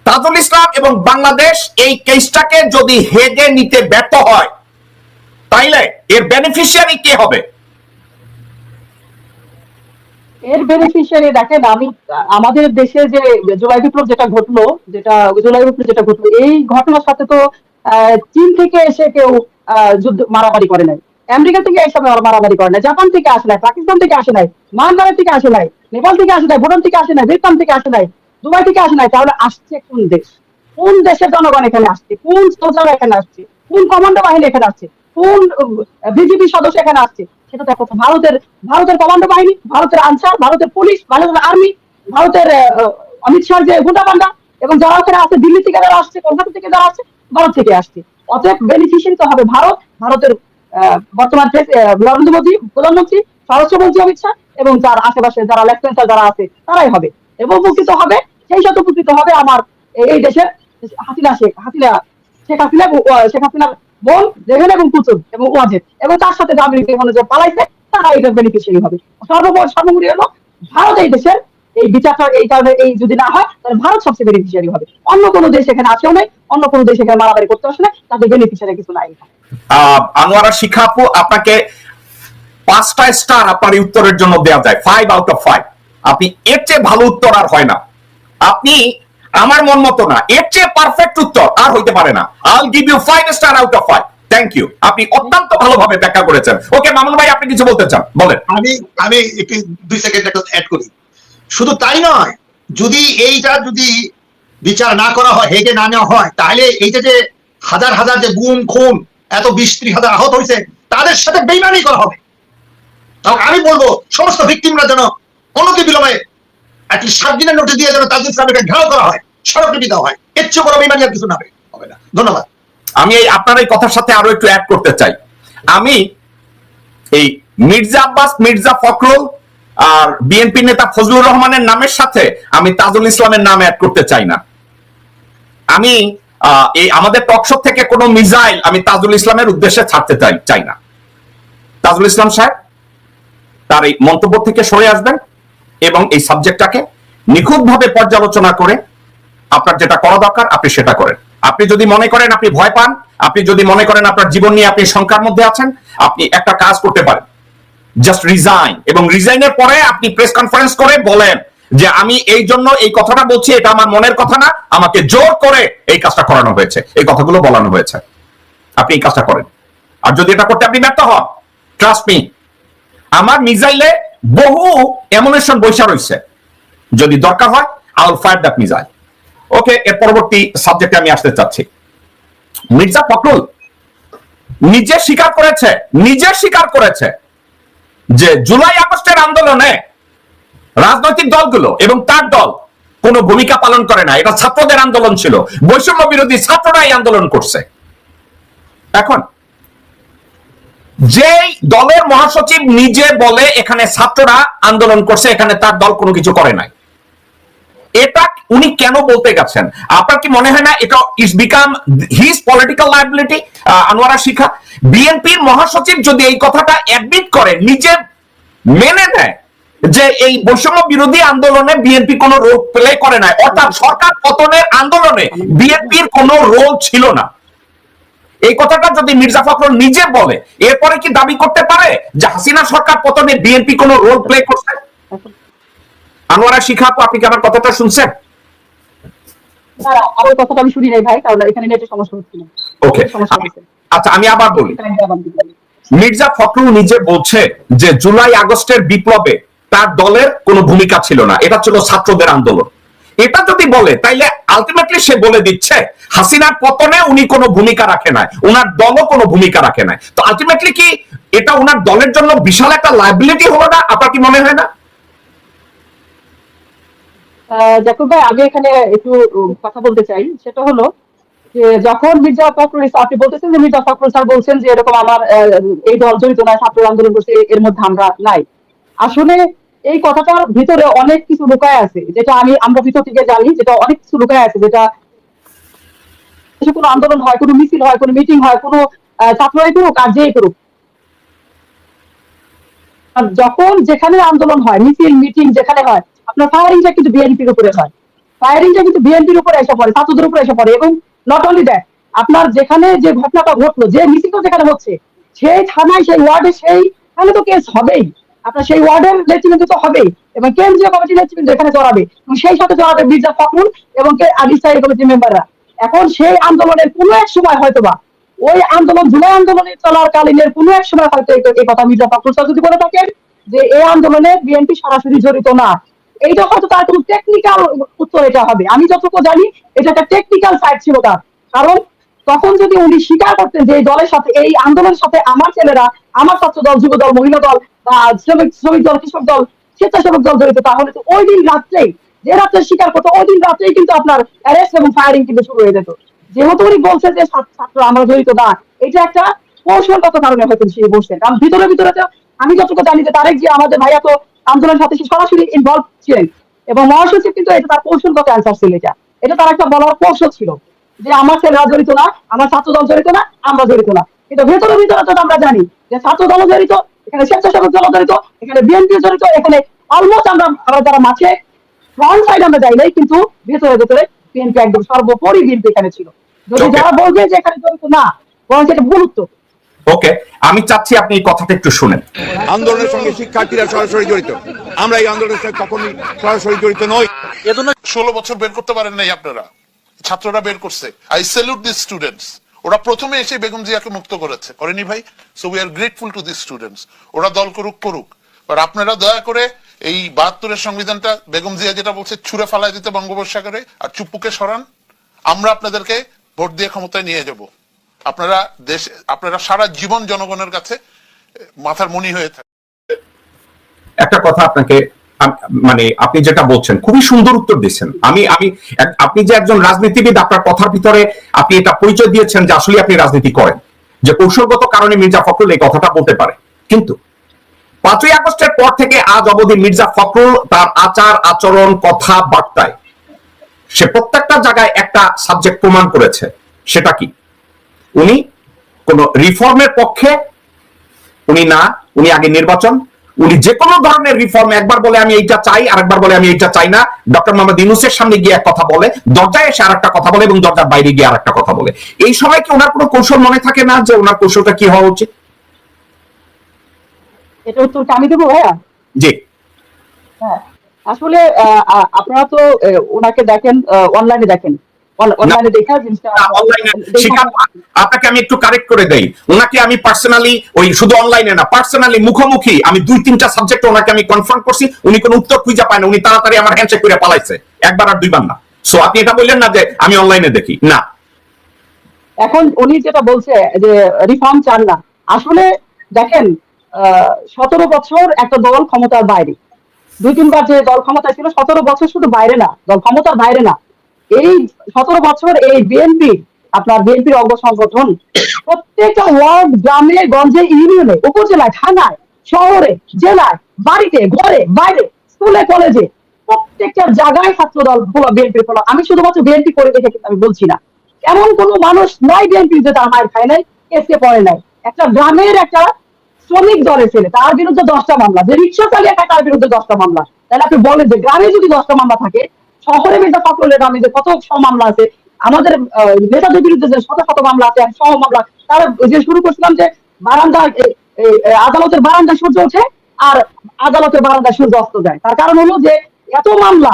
তাজুল ইসলাম এবং বাংলাদেশ এই কেসটাকে যদি হেগে নিতে ব্যর্থ হয় তাইলে এর বেনিফিশিয়ারি কে হবে? এর বেনিফিশিয়ারি দেখেন, আমি আমাদের দেশে যে জুলাই বিপ্লব যেটা ঘটলো, এই ঘটনার সাথে তো চীন থেকে এসে কেউ যুদ্ধ মারামারি করে নাই, আমেরিকা থেকে এসে মারামারি করে নাই, জাপান থেকে আসে নাই, পাকিস্তান থেকে আসে নাই, মায়ানমার থেকে আসে নাই, নেপাল থেকে আসে নাই, ভুটান থেকে আসে নাই, ভিয়েতনাম থেকে আসে নাই, দুবাই থেকে আসে নাই। তাহলে আসছে কোন দেশ? কোন দেশের জনগণ এখানে আসছে? কোন সোলজার এখানে আসছে? কোন কমান্ডো বাহিনী এখানে আসছে? কোন বিজেপি সদস্য এখানে আসছে? সেটা দেখো, ভারতের কমান্ডো বাহিনী, ভারতের আনসার, ভারতের পুলিশ, ভারতের আর্মি, ভারতের অমিত শাহ যে গুন্ডা পান্ডা, এবং যারা ওখানে আসছে, দিল্লি থেকে যারা আসছে, কলকাতা থেকে যারা আসছে, ভারত থেকে আসছে। অতএব বেনিফিশিয়ারি তো হবে ভারতের বর্তমান নরেন্দ্র মোদী প্রধানমন্ত্রী, স্বরাষ্ট্রমন্ত্রী অমিত শাহ, এবং যার আশেপাশে যারা লেফটেন্যান্ট যারা আছে তারাই হবে, এবং উপকৃত হবে। সেই সাথে উপকৃত হবে আমার এই দেশের শেখ হাসিনার বোন রেহেন এবং কুতুব এবং ওয়াজেদ, এবং তার সাথে যে পালাইছে তারা এটার বেনিফিশিয়ারি হবে। সর্বোপরি হলো ভারত এই দেশের এই বিচারটা, এই কারণে এই যদি না হয় তাহলে ভারত সবচেয়ে বেনিফিশিয়ারি হবে। অন্য কোনো দেশ এখানে আসেও নাই, অন্য কোনো দেশ এখানে মারামারি করতে আসে না, তাদের বেনিফিশিয়ারি কিছু নাই। আনোয়ারা শিখা আপু, আপনাকে 5টা স্টার আপনার এই উত্তরের জন্য দেওয়া যায়, 5 আউট অফ 5। আপনি এর চেয়ে ভালো উত্তর আর হয় না। আপনি আমার মন মতো না, এর চেয়ে পারফেক্ট উত্তর আর হইতে পারে না। I'll give you 5 star out of 5। Thank you, আপনি অত্যন্ত ভালোভাবে ব্যাখ্যা করেছেন। ওকে মামুন ভাই, আপনি কিছু বলতে চান বলেন। আমি একটু 2 সেকেন্ড অ্যাড করি। শুধু তাই নয়, যদি বিচার না করা হয়, হেগে না নেওয়া হয়, তাহলে এইটা যে হাজার হাজার যে গুম খুন, এত 20-30 হাজার আহত হয়েছে, তাদের সাথে বেইমানি করা হবে। আমি বলবো সমস্ত ভিকটিমরা যেন অনতি বিলম্বে অ্যাটলিস্ট 7 দিনের নোটিশ দিয়ে যেন তাজুল ইসলামকে ঘেরাও করা হয়, সড়কে দেওয়া হয়। এর চেয়ে বড় বেইমানি আর কিছু হবে না। ধন্যবাদ। আমি আপনার এই কথার সাথে আরো একটু অ্যাড করতে চাই। আমি এই মির্জা আব্বাস, মির্জা ফখরুল আর বিএনপি নেতা ফজলুর রহমানের নামের সাথে আমি তাজুল ইসলামের নাম অ্যাড করতে চাই না। আমি এই আমাদের টকশো থেকে কোনো মিসাইল আমি তাজুল ইসলামের উদ্দেশ্যে ছাড়তে চাই না। তাজুল ইসলাম সাহেব তার এই মন্তব্য থেকে সরে আসবেন এবং এই সাবজেক্টটাকে নিখুঁতভাবে পর্যালোচনা করে আপনার যেটা করা দরকার আপনি সেটা করেন। আপনি যদি মনে করেন আপনি ভয় পান, আপনি যদি মনে করেন আপনার জীবন নিয়ে আপনি শঙ্কার মধ্যে আছেন, আপনি একটা কাজ করতে পারেন, জাস্ট রিজাইন, এবং রিজাইনের পরে আপনি প্রেস কনফারেন্স করে বলেন যে আমি এই জন্য এই কথাটা বলছি, এটা আমার মনের কথা না, আমাকে জোর করে এই কাজটা করানো হয়েছে, এই কথাগুলো বলানো হয়েছে, আপনি এই কাজটা করেন। আর যদি এটা করতে আপনি ব্যর্থ হন, ট্রাস্ট মি, আমার মিসাইলে বহু অ্যামুনিশন বৈশা রয়েছে, যদি দরকার হয় I will fire that missile. Okay, এর পরবর্তী সাবজেক্টে আমি আসতে চাচ্ছি। মির্জা ফখরুল নিজে স্বীকার করেছে যে জুলাই আগস্টের আন্দোলনে রাজনৈতিক দলগুলো এবং তার দল কোনো ভূমিকা পালন করে না, এটা ছাত্রদের আন্দোলন ছিল, বৈষম্য বিরোধী ছাত্ররা এই আন্দোলন করছে। এখন যে দলের মহাসচিব নিজে বলে এখানে ছাত্ররা আন্দোলন করছে, এখানে তার দল কোনো কিছু করে নাই, এটা উনি কেন বলতে গেছেন? আপনার কি মনে হয় না এটা is become his political liability? Anowara Shikha, বিএনপির মহাসচিব যদি এই কথাটা অ্যাডমিট করে, নিজে মেনে নেয় যে এই বৈষম্য বিরোধী আন্দোলনে বিএনপি কোনো রোল প্লে করে নাই, অর্থাৎ সরকার পতনের আন্দোলনে বিএনপির কোনো রোল ছিল না, এই কথাটা যদি মির্জা ফখরুল নিজে বলে, এরপরে কি দাবি করতে পারে যে হাসিনা সরকার পতনে বিএনপি কোনো রোল প্লে করছে? আনোয়ারা শিখা, আপনি কি আমার কথাটা শুনছেন? কথাটা আমি শুনি নাই ভাই, কারণ এখানে নেটের সমস্যা হচ্ছিল। ওকে, আচ্ছা আমি আবার বলি। মির্জা ফখরুল নিজে বলছে যে জুলাই আগস্টের বিপ্লবে তার দলের কোনো ভূমিকা ছিল না, এটা ছিল ছাত্রদের আন্দোলন। এটা যদি বলে তাইলে আলটিমেটলি সে বলে দিচ্ছে হাসিনার পতনে উনি কোনো ভূমিকা রাখে নাই, ওনার দলও কোনো ভূমিকা রাখে নাই। তো আলটিমেটলি কি এটা ওনার দলের জন্য বিশাল একটা লায়াবিলিটি হলো না? আপনার কি মনে হয় না? জাকুব ভাই, আগে এখানে একটু কথা বলতে চাই, সেটা হলো যে যখন মির্জা ফখরুল, আপনি বলতেছেন যে মির্জা ফখরুল স্যার বলছেন যে এরকম আমার এই দল জড়িত নয়, ছাত্র আন্দোলন করছে, এর মধ্যে আমরা নাই। আসলে এই কথাটার ভিতরে অনেক কিছু লুকায় আছে, যেটা আমরা ভিতর থেকে জানি, যেটা অনেক কিছু লুকায় আছে, যেটা কোনো আন্দোলন হয়, কোনো মিছিল হয়, কোনো মিটিং হয়, কোনো ছাত্ররাই করুক আর যেই করুক, যখন যেখানে আন্দোলন হয়, মিছিল মিটিং যেখানে হয়, আপনার ফায়ারিংটা কিন্তু বিএনপির উপরে হয়। ফায়ারিংটা কিন্তু বিএনপির উপরে এসে পড়ে, ছাত্রদের উপরে এসে পড়ে। এবং নট অনলি দ্যাট, আপনার যেখানে যে ঘটনাটা ঘটলো, যে মিছিল যেখানে হচ্ছে, সেই থানায় সেই ওয়ার্ডে সেইখানে তো কেস হবেই, আপনার সেই ওয়ার্ডের নেতৃবৃন্দ তো হবেই, এবং কেন্দ্রীয় কমিটির নেতৃবৃন্দ এখানে জড়াবে, এবং সেই সাথে জড়াবে মির্জা ফখরুল এবং আদি স্থায়ী কমিটির মেম্বাররা। এখন সেই আন্দোলনের কোনো এক সময় হয়তোবা ওই আন্দোলন, জুলাই আন্দোলনের চলাকালীনের কোনো এক সময় হয়তো এই কথা মির্জা ফখরুল স্যার যদি বলে থাকেন যে এই আন্দোলনে বিএনপি সরাসরি জড়িত না, এইটা হয়তো তার কোনো টেকনিক্যাল উত্তর এটা হবে। আমি যতটুকু জানি এটা একটা টেকনিক্যাল সাইড ছিল তার, কারণ তখন যদি উনি স্বীকার করতেন যে এই দলের সাথে, এই আন্দোলনের সাথে আমার ছেলেরা, আমার ছাত্র দল, যুব দল, মহিলা দল, বা শ্রমিক দল, কৃষক দল, স্বেচ্ছাসেবক দল জড়িত, তাহলে তো ওই দিন রাত্রেই, যে রাত্রে স্বীকার করতো, ওই দিন রাত্রেই কিন্তু আপনার অ্যারেস্ট এবং ফায়ারিং কিন্তু শুরু হয়ে যেত। যেহেতু উনি বলছেন যে ছাত্র আমরা জড়িত না, এটা একটা কৌশলগত কারণে হয়তো সে বসছেন, কারণ ভিতরে ভিতরে তো আমি যতটুকু জানি যে তারেক যে আমাদের ভাইয়া তো আন্দোলনের সাথে সরাসরি ইনভলভ ছিলেন, এবং মহাসচিব কিন্তু এটা তার কৌশলগত অ্যান্সার ছিল, এটা তার একটা বলার কৌশল ছিল যে আমার ছেলেরা জড়িত না, আমার ছাত্র দল জড়িত না, আমরা জড়িত না। কিন্তু ভেতরে ভিতরে তো আমরা জানি যে ছাত্র দল জড়িত, এখানে স্বেচ্ছাসেবক দল জড়িত, এখানে বিএনপি জড়িত, এখানে অলমোস্ট আমরা যারা মাঠে ফ্রন্ট সাইড আমরা যাই নাই, কিন্তু ভেতরে ভেতরে বিএনপি একদম সর্বোপরি বিএনপি এখানে ছিল। যদি যারা বলবে যে এখানে জড়িত না, বরং সেটা ভুল উত্তর। ওকে, আমি চাচ্ছি আপনি এই কথাটা একটু শুনেন। আন্দোলনের সঙ্গে শিক্ষার্থীরা সরাসরি জড়িত, আমরা এই আন্দোলনের সঙ্গে কখনোই সরাসরি জড়িত নই। এজন্য 16 বছর বের করতে পারেন নাই আপনারা, ছাত্ররা বের করছে। I salute this students. ওরা প্রথমে এসে বেগম জিয়াকে মুক্ত করেছে, করেনি ভাই? So we are grateful to this students. ওরা দল করুক, বাট আপনারা দয়া করে এই 72-এর সংবিধানটা বেগম জিয়া যেটা বলছে ছুঁড়ে ফালাই দিতে বঙ্গোপসাগরে, আর চুপ্পুকে সরান। আমরা আপনাদেরকে ভোট দিয়ে ক্ষমতায় নিয়ে যাব। আপনারা সারা জীবন জনগণের কাছে মাথার মণি হয়ে থাকে। একটা কথা আপনাকে, মানে আপনি যেটা বলছেন খুবই সুন্দর উত্তর দিচ্ছেন। আপনি যে একজন রাজনীতিবিদ, আপনার কথার ভিতরে আপনি এটা পরিচয় দিয়েছেন যে আসলে আপনি রাজনীতি করেন, যে কৌশলগত কারণে মির্জা ফখরুল এই কথাটা বলতে পারে। কিন্তু 5ই আগস্টের পর থেকে আজ অবধি মির্জা ফখরুল তার আচার আচরণ, কথা বার্তায় সে প্রত্যেকটা জায়গায় একটা সাবজেক্ট প্রমাণ করেছে। সেটা কি? উনি কোন রিফর্মের পক্ষে উনি না, উনি আগে নির্বাচন, উনি যে কোনো ধরনের রিফর্ম একবার বলে আমি এইটা চাই, আরেকবার বলে আমি এইটা চাই না। ডক্টর মোহাম্মদ ইউনূসের সামনে গিয়ে এক কথা বলে, দরজায় এসে আরেকটা কথা বলে, এবং দরজার বাইরে গিয়ে আরেকটা কথা বলে। এই সময় কি ওনার কোনো কৌশল মনে থাকে না যে ওনার কৌশলটা কি হওয়া উচিত? এটা উত্তরটা আমি দেবো ভাইয়া। জি, হ্যাঁ, আসলে আপনারা তো ওনাকে দেখেন, অনলাইনে দেখেন, অনলাইনে দেখা জিনিসটা আপনাকে আমি একটু কারেক্ট করে দেই। ওনাকে আমি পার্সোনালি, ওই শুধু অনলাইনে না, পার্সোনালি মুখোমুখি আমি 2-3টা সাবজেক্ট ওনাকে আমি কনফার্ম করছি, উনি কোনো উত্তর খুঁজে পায় না, উনি তাড়াতাড়ি আমার হ্যান্ডশেক করে পালাইছে, একবার আর দুইবার না। সো আপনি এটা বললেন না যে আমি অনলাইনে দেখি না। এখন উনি যেটা বলছে যে রিফর্ম চান না, আসলে দেখেন 17 বছর একটা দল ক্ষমতার বাইরে, 2-3বার যে দল ক্ষমতায় ছিল, 17 বছর শুধু বাইরে না, দল ক্ষমতার বাইরে না, এই 17 বছর এই বিএনপি, আপনার বিএনপির অঙ্গ সংগঠন প্রত্যেকটা ওয়ার্ড, গ্রামে গঞ্জে, ইউনিয়নে, উপজেলায়, থানায়, শহরে, জেলায়, বাড়িতে, ঘরে, বাইরে, স্কুলে, কলেজে, প্রত্যেকটা জায়গায় ছাত্র দল বিএনপির ফল। আমি শুধুমাত্র বিএনপি করে দেখে কিন্তু আমি বলছি না, এমন কোন মানুষ নয় বিএনপি যে তার মায়ের খায় নাই, কেসে পড়ে নাই। একটা গ্রামের একটা শ্রমিক দলের ছেলে, তার বিরুদ্ধে 10টা মামলা, যে রিক্সা চালিয়ে খায় তার বিরুদ্ধে 10টা মামলা। তাহলে আপনি বলেন যে গ্রামে যদি 10টা মামলা থাকে, শহরে মির্জা ফখরুলের নামে যে কত মামলা আছে, আমাদের নেতাদের বিরুদ্ধে যে শত শত মামলা আছে, সহ মামলা। তারা যে শুরু করছিলাম যে বারান্দা, আদালতের বারান্দায় সূর্য ওঠে আর আদালতের বারান্দায় সূর্য অস্ত যায়, তার কারণ হলো যে এত মামলা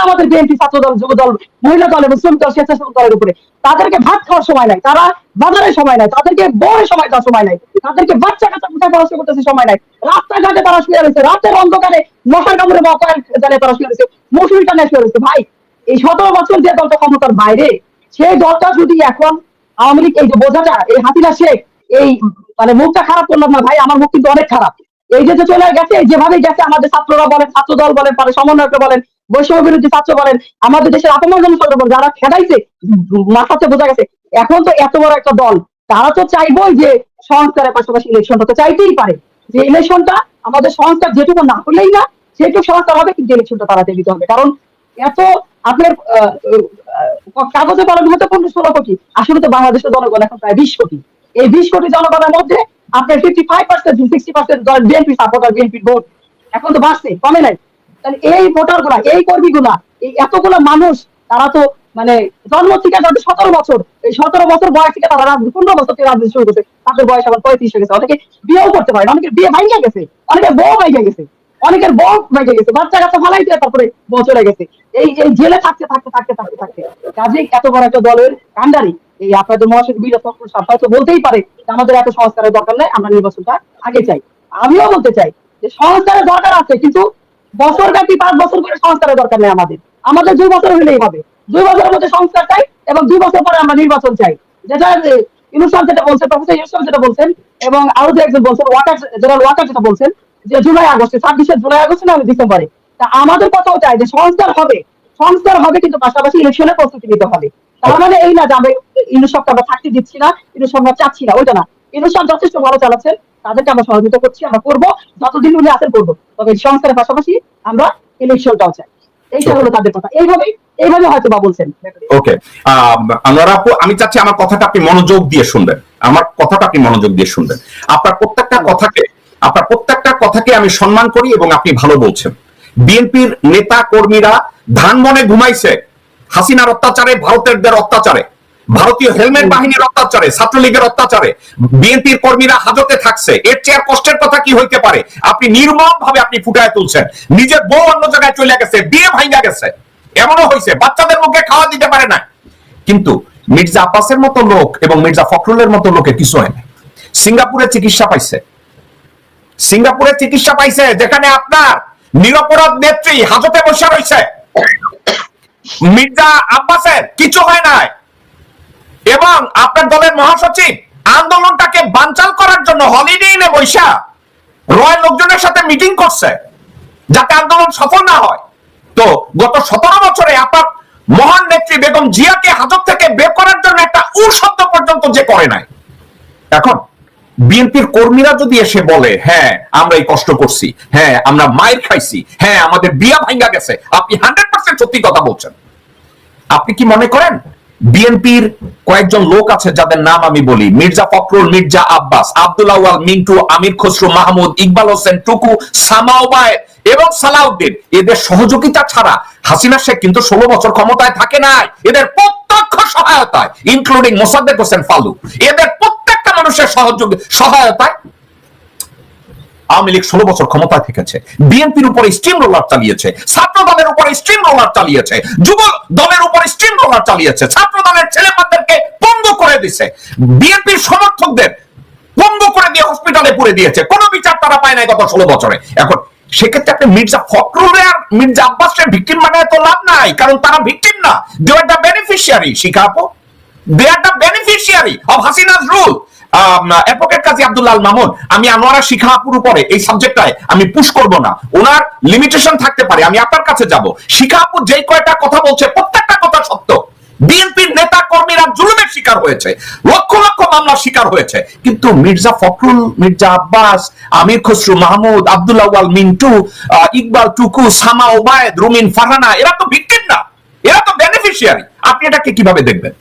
আমাদের বিএনপি, ছাত্র দল, যুব দল, মহিলা দল এবং শ্রমিক দল, স্বেচ্ছাসেবক দলের উপরে। তাদেরকে ভাত খাওয়ার সময় নাই, তারা বাজারে সময় নাই, তাদেরকে বউয়ের সময় দেওয়ার সময় নাই, তাদেরকে বাচ্চা কাচ্চা কোথায় পড়াশোনা করতেছে সময় নাই, রাস্তাঘাটে তারা শুয়ে রয়েছে, রাতের অন্ধকারে মশার কামড়ে কয়েক জায়গায় তারা শুয়ে রয়েছে, মশুরি টানে শুয়ে রয়েছে। ভাই, এই 17 বছর যে দলটা ক্ষমতার বাইরে, সেই দলটা যদি এখন আওয়ামী লীগ, এই যে বোঝাটা, এই হাসিনা শেখ, এই মানে মুখটা খারাপ করলাম না ভাই, আমার মুখ কিন্তু অনেক খারাপ। এই যে চলে গেছে, যেভাবে গেছে, আমাদের ছাত্ররা বলেন, ছাত্র দল বলেন, পরে সমন্বয়ক বলেন, বৈষম্য বিরোধী ছাত্র বলেন, আমাদের দেশের আপমর্জন বলেন, যারা খেদাইছে মাথাতে বোঝা গেছে। এখন তো এত বড় একটা দল, তারা তো চাইবই যে সংস্কারের পাশাপাশি ইলেকশনটা তো চাইতেই পারে, যে ইলেকশনটা আমাদের সংস্কার যেটুকু না হলেই না, সেটুকু সংস্কার হবে, কিন্তু ইলেকশনটা তারা দিতে হবে। কারণ এত আপনার কাগজে বলেন হয়তো 15-16 কোটি, আসলে তো বাংলাদেশের জনগণ এখন প্রায় 20 কোটি। এই 20 কোটি জনগণের মধ্যে আপনার 55%, 60% বিএনপি সাপোর্টার, বিএনপি ভোট এখন তো বাড়ছে, কমে নাই। তাহলে এই ভোটার গুলা, এই কর্মী গুলা, এই এতগুলো মানুষ, তারা তো মানে জন্ম থেকে যাদের 17 বছর, এই 17 বছর বয়স থেকে তারা 15 বছর থেকে রাজনীতি শুরু করছে, তাদের বয়স এখন 35 হয়ে গেছে, অনেকে বিয়েও করতে পারে না, অনেকের বিয়ে ভাঙে গেছে, অনেকের বউ ভাঙে গেছে, অনেকের বউ ভেঙে গেছে, বাচ্চা কাচ্চা ফালাই দিয়ে তারপরে বউ চলে গেছে, এই জেলে থাকতে থাকতে থাকতে থাকতে থাকতে কাজেই এত বড় একটা দলের কান্ডারি এই আপনাদের মহাসচিব বীর ফখরুল সাহেব হয়তো বলতেই পারে যে আমাদের এত সংস্কারের দরকার নেই, আমরা নির্বাচনটা আগে চাই। আমিও বলতে চাই যে সংস্কারের দরকার আছে, কিন্তু বছর ব্যাপী 5 বছর করে সংস্কারের দরকার নেই, আমাদের 2 বছর হলেই হবে, 2 বছরের মধ্যে সংস্কার চাই এবং 2 বছর পরে আমরা নির্বাচন চাই। যেটা ইউনুস যেটা বলছেন, প্রফেসর ইউনুস যেটা বলছেন এবং আরো যে একজন বলছেন ওয়াকার, জেনারেল ওয়াকার যেটা বলছেন যে জুলাই আগস্টে, 26 জুলাই আগস্টে না ডিসেম্বরে, তা আমাদের কথাও চাই যে সংস্কার হবে, কিন্তু পাশাপাশি ইলেকশনের প্রস্তুতি নিতে হবে। তার মানে এই না যে আমরা ইউনুস সরকারকে আমরা থাকতে দিচ্ছি না, ইউনুস সরকার চাচ্ছি না, ওইটা না। ইউনুস সরকার যথেষ্ট ভালো চালাচ্ছেন, তাদেরকে আমরা সহযোগিতা করছি, আমরা করবো, যতদিন উনি আছেন করবো, তবে সংস্কারের পাশাপাশি আমরা ইলেকশনটাও চাই। এইটা হলো তাদের কথা, এইভাবে হয়তো বা বলছেন। ওকে, আনোয়ারা আপু, আমি চাচ্ছি আমার কথাটা আপনি মনোযোগ দিয়ে শুনবেন, আপনার প্রত্যেকটা কথাকে আমি সম্মান করি এবং আপনি ভালো বলছেন। বিএনপির নেতা কর্মীরা ধানমনে ঘুমাইছে হাসিনার অত্যাচারে, ভারতের অত্যাচারে, ভারতীয় হেলমেট বাহিনীর অত্যাচারে, ছাত্রলীগের অত্যাচারে বিএনপির কর্মীরা হাজতে থাকছে। এর চেয়ে কষ্টের কথা কি হইতে পারে? আপনি নির্মম ভাবে আপনি ফুটায় তুলছেন। নিজের বউ অন্য জায়গায় চলে গেছে, বিয়ে ভাঙা গেছে, এমনও হয়েছে বাচ্চাদের মুখে খাওয়া দিতে পারে না। কিন্তু মির্জা আব্বাসের মতো লোক এবং মির্জা ফখরুলের মতো লোকে কিছু হয় না। সিঙ্গাপুরে চিকিৎসা পাইছে, যেখানে আপনার নিরপরাধ নেত্রী হাজতে বসে রয়েছে। মির্জা আব্বাসের কিছু হয় নাই এবং আপনার দলের মহাসচিব আন্দোলনটাকে বানচাল করার জন্য হলিডে ইনে বৈশা রয়্যাল লোকজনের সাথে মিটিং করছে যাতে আন্দোলন সফল না হয়। তো গত 17 বছরে আপনার মহান নেত্রী বেগম জিয়াকে হাজত থেকে বের করার জন্য একটা শব্দ পর্যন্ত যে করে নাই। এখন বিএনপির কর্মীরা যদি এসে বলে হ্যাঁ আমরা এই কষ্ট করছি, হ্যাঁ আমরা মাইর খাইছি, হ্যাঁ আমাদের বিয়া ভাঙ্গা গেছে, আপনি 100% সত্যি কথা বলছেন। আপনি কি মনে করেন বিএনপির কয়েকজন লোক আছে যাদের নাম আমি বলি, মির্জা ফখরুল, মির্জা আব্বাস, আব্দুল আউয়াল, মিন্টু, আমির খসরু মাহমুদ, ইকবাল হোসেন টুকু, সামাওবায় এবং সালাউদ্দিন, এদের সহযোগিতা ছাড়া হাসিনা শেখ কিন্তু 16 বছর ক্ষমতায় থাকে নাই। এদের প্রত্যক্ষ সহায়তায়, ইনক্লুডিং মোসাদ্দেক হোসেন ফালু, এদের প্রত্যেকটা মানুষের সহায়তায় আওয়ামী লীগ 16 বছর ক্ষমতায় থেকেছে। বিএনপির উপরে স্টিম রোলার চালিয়েছে, ছাত্র দলের উপরে স্টিম রোলার চালিয়েছে, যুব দলের উপরে স্টিম রোলার চালিয়েছে, ছাত্র দলের ছেলেমেয়েদেরকে পঙ্গু করে দিয়েছে, বিএনপির সমর্থকদের পঙ্গু করে দিয়ে হসপিটালে পুরে দিয়েছে, কোনো বিচার তারা পায় নাই গত 16 বছরে। এখন সেক্ষেত্রে আপনি মির্জা ফখরুল আর মির্জা আব্বাসের ভিকটিম বানায় তো লাভ নাই, কারণ তারা ভিকটিম না, দে আর দ্য বেনিফিশিয়ারি। শিখা আপু, they are the beneficiary of Hasina's rule. Advocate Kazi Abdullah Al Mamun, আমি আনোয়ারা শিখা আপুর উপরে এই সাবজেক্টটায় আমি পুশ করব না, ওনার লিমিটেশন থাকতে পারে, আমি আপনার কাছে যাব। শিখা আপু যেই কয়টা কথা বলছে প্রত্যেকটা কথা সত্য। বিএনপির নেতা কর্মীরা জুলুমের শিকার হয়েছে, লক্ষ লক্ষ মামলার শিকার হয়েছে, কিন্তু মির্জা ফখরুল, মির্জা আব্বাস, আমির খসরু মাহমুদ, আব্দুল আউয়াল, মিন্টু, ইকবাল, টুকু, সামা ওবায়েদ, রুমিন, ফারহানা, এরা তো ভিকটিম না, এরা তো বেনিফিশিয়ারি। আপনি এটাকে কিভাবে দেখবেন?